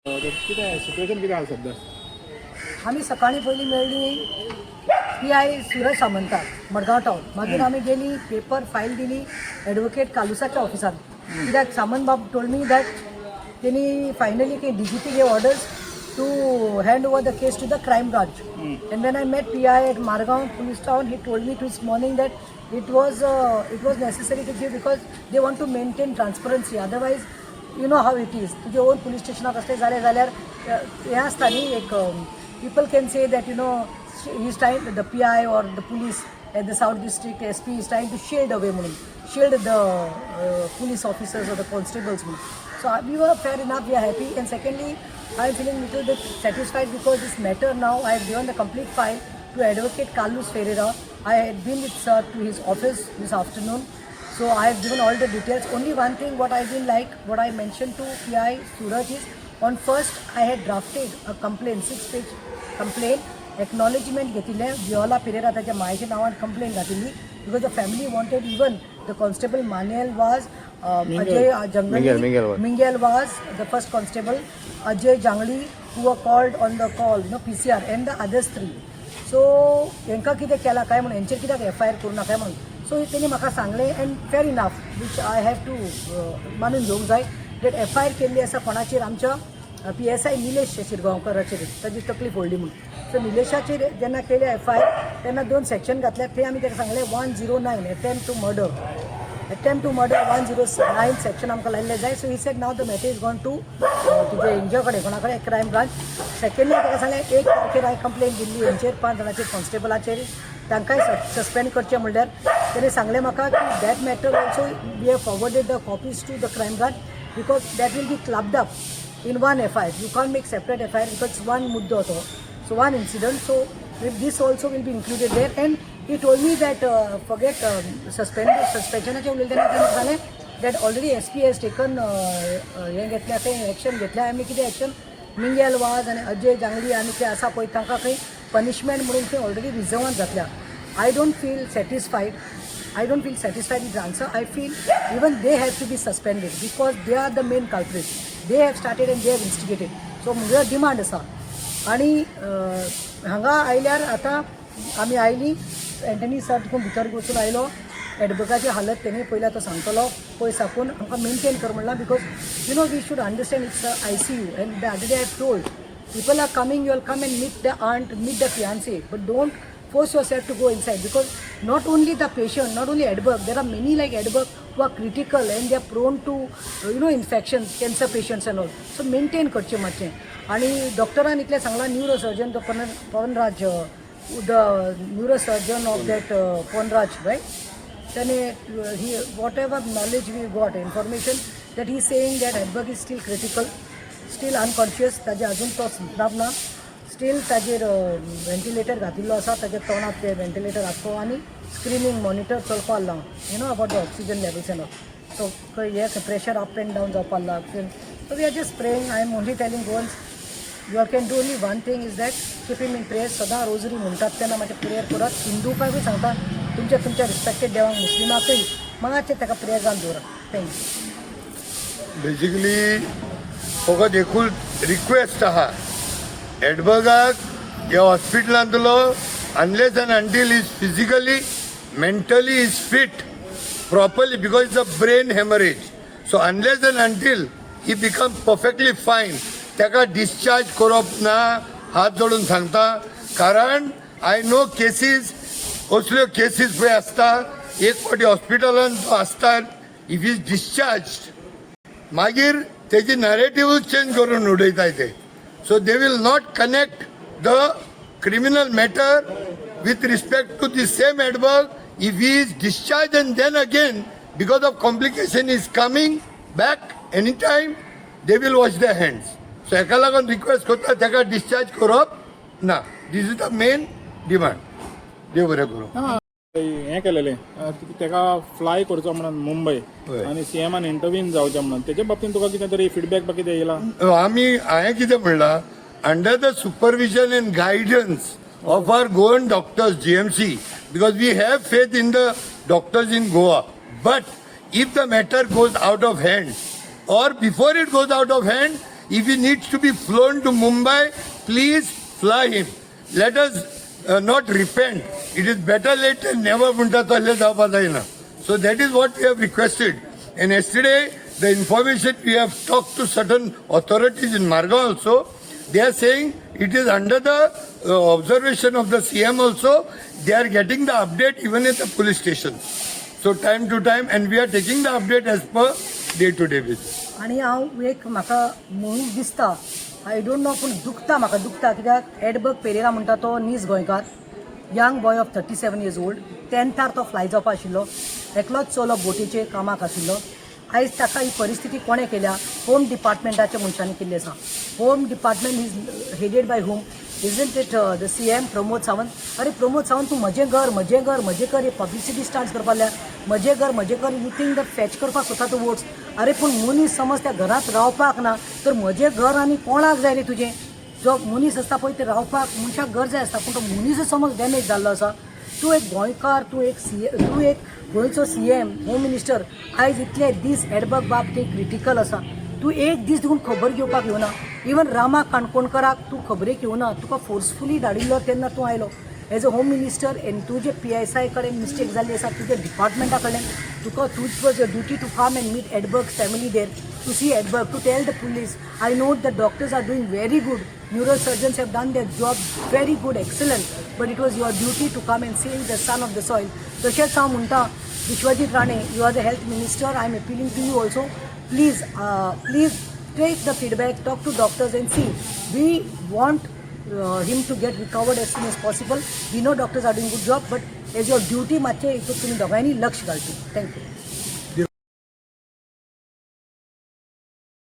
Situation किती आहे सध्या? आम्ही सकाळी पहिली मेळ्ळी PI सूरज सामंताक मडगांव टावन. मागीर आमी गेली पेपर फायल दिली एडवोकेट कालुसाच्या ऑफिसान. कित्याक सामंत बाब टोल्ड मी दॅट तेणी फायनली की DGP gave orders to hand over the case to the crime branch. And when I met PI at Margaon police town, he told me this morning that it was necessary to give because they want to maintain transparency. Otherwise, you know how it is. तुझे own police स्टेशनाक असले जाल्यार हे आसता न्ही एक people can say that he's trying, the PI or the police at the South District SP is trying to shield away money, shield the police officers or the constables. So we were fair enough, we are happy. And secondly, I am feeling little bit satisfied because this matter now, I have given the complete file to Advocate Carlos Ferreira. I had been with sir to his office this afternoon. So I have given all the details. Only one thing what I didn't like, what I mentioned to PI Suraj is, on first I had drafted a complaint, 6-page complaint, acknowledgement घेतिल्ले Viola Pereira ताच्या मायेच्या नावान complaint घातिल्ली because the family wanted, even the constable Manuel was Ajay Jangali, Mingel was the first constable, Ajay Jangli, who were called on the call, PCR, and the others 3. So हेंका कितें केला काय म्हणून हेंचेर कित्याक FIR करूं नाका म्हणून. सो तेणी म्हाका सांगलें and fair enough which I have to मानून घेवंक जाय डेट FIR केल्ली आसा कोणाचेर आमच्या PSI निलेश शिरगांवकराचेर ताची तकली फोडली म्हणून. सो निलेशाचेर जेन्ना केले FIR तेन्ना 2 सेक्शन घातले. ते आमी ताका सांगलें 109 अटेम्प्ट टू मर्डर 109 सेक्शन आमकां लायिल्लें जाय. So he said now the matter is gone to तुजे हेंचे कडेन कोणा कडेन क्रायम ब्रांच. सेकंडली ताका सांगलें 1 तारखेर हांवें कंप्लेन दिल्ली हेंचेर 5 जाणांचेर कॉन्स्टेबलाचेर तांकांय सस्पेंड करचें म्हणल्यार तेणें सांगलें म्हाका की that matter also we have forwarded the copies to the crime branch because that will be clubbed up in one FIR. You can't make separate FIR because it's one muddo to, so one incident. So this also will be included there. And he told me that forget suspension चे उलयले तेन्ना सांगलें that already SP has taken हें घेतल्या खंय action घेतल्या. आमी कितें एक्शन मिंगेल वाज आनी अजय जांगली आनी ते आसा पळय तांकां खंय पनिशमेंट म्हणून थंय already रिजर्वान जातल्या. I don't feel satisfied with the answer. I feel even they have to be suspended because they are the main culprits. They have started and they have instigated. So म्हजो demand आसा. आनी हांगा आयल्यार आतां आमी oily Antony sir तितून भितर वचून आयलो. एडवोकेटाची हालत तेणी पयलीं तो सांगतलो पळय साकून आमकां मेनटेन कर म्हणलां because we should understand it's ICU. And the other day I have told people are coming, you will come and meet the aunt, meet the fiancé, but don't force yourself to go inside because not only the patient, not only Edberg, there are many like Edberg who are critical and they are prone to infections, cancer patients and all. So maintain करचें मातशें. आनी डॉक्टरान इतलें सांगलां neurosurgeon तो Pavanraj, the neurosurgeon of that Ponraj, right? Then he whatever knowledge we got, information that he is saying that Edberg is still critical, still unconscious. ताजे अजून तो सुदारप ना. स्टील ताजेर वेंटिलेटर घातिल्लो आसा. ताच्या तोंडात ते वेंटिलेटर आसतो आनी स्क्रीनिंग मॉनिटर चलपा लागला about the oxygen levels and all. So हे प्रेशर अप एंड डावन जावपा लागला. So we are just praying. I am only telling once you are can do only one thing is that keep him in prayer. सदां rosary म्हणटात तेन्ना मातशें prayer करात. हिंदूकाकूय सांगता तुमच्या respected देवाक मुस्लिमाकूय मातशें ताका प्रेयर जावन दवरात. थँक्यू. बेसिकली फकत एकूच रिक्वेस्ट आहा एडबर्गाक ह्या हॉस्पिटलांतलो unless and until is physically mentally is fit properly because it's a brain haemorrhage. So unless and until he become perfectly fine ताका डिस्चार्ज करप ना हात जोडून सांगता. कारण आय नो केसीस असल्यो केसीस पळय आसता एक फावटी हॉस्पिटलांत तो आसता इफ इज डिस्चार्ज मागीर तेजी नॅरेटिव्ह चेंज करून उडयताय ते. So they will not connect the criminal matter with respect to the same एडवर्क if he is discharge and then again because of complication is coming back any time they will wash the hands. So हेका लागून request करता ताका discharge करप ना. This is the main demand. देव बरें करूं. हें केलेलें ताका फ्लाय करचो म्हणून मुंबय आनी CMन इंटरव्यून जावचें म्हणून तेजे बाबतींत तुका कितें तरी फीडबॅक कितें येयला? हांवें कितें म्हणलां under the supervision and guidance of our Goan doctors GMC because we have faith in the doctors in Goa. But if the matter goes out of hand or before it goes out of hand, If he needs to be flown to Mumbai, please fly him. Let us not repent. It is better late than never. So that is what we have requested. And yesterday, the information we have talked to certain authorities in Marga also, they are saying it is under the observation of the CM also. They are getting the update even at the police station. So time to time, and we are taking the update as per day-to-day basis. आणि हांव एक म्हाका म्हणून दिसता I don't know पूण म्हाका दुखता कित्याक एडबर्ग पेरेरा म्हणटा तो नीज गोंयकार young boy of 37 years old 10th तो फ्लाय जावपा आशिल्लो एकलोच चलो बोटीचेर कामाक आशिल्लो आयज ताका ही परिस्थिती कोणें केल्या होम डिपार्टमेंटाच्या मनशांनी केल्ली आसा home department is headed by home isn't it the CM Pramod Sawant अरे प्रमोद सावंत तूं म्हजें घर हे पब्लिसिटी स्टार्ट करपा म्हजें घर यू थिंक द फॅच करपाक स्वता तूं वोट्स अरे पूण मनीस समज त्या घरांत रावपाक ना तर म्हजें घर आनी कोणाक जाय रे तुजें जो मनीस आसता पळय ते रावपाक मनशाक घर जाय आसता पूण तो मनीस समज डॅमेज जाल्लो आसा तूं एक गोंयकार तूं एक गोंयचो CM होम मिनिस्टर आयज इतले दीस एडबर्ग बाब ते क्रिटिकल आसा तूं एक दीस देखून खबर घेवपाक येवना इवन रामा काणकोणकराक तूं खबरेक येवना तुका फोर्सफुली धाडिल्लो तेन्ना तूं आयलो एज अ होम मिनिस्टर एन तुजे PSI कडेन मिस्टेक जाल्ली आसा तुज्या डिपार्टमेंटा कडेन तुका तुज was your duty to come and meet Edberg family there to see Edberg to tell the police I know the doctors are doing very good neurosurgeons have done their job very good, excellent, but it was your duty to come and save the son of the soil. तशेंच हांव म्हणटा Vishwajeet Rane, you are the health minister, I am appealing to you also, please take the feedback, talk to doctors and see. We want him to get recovered as soon as possible. We know doctors are doing good job, but as your duty मातशें हितून तुमी दोगांयनी लक्ष घालचें. Thank you.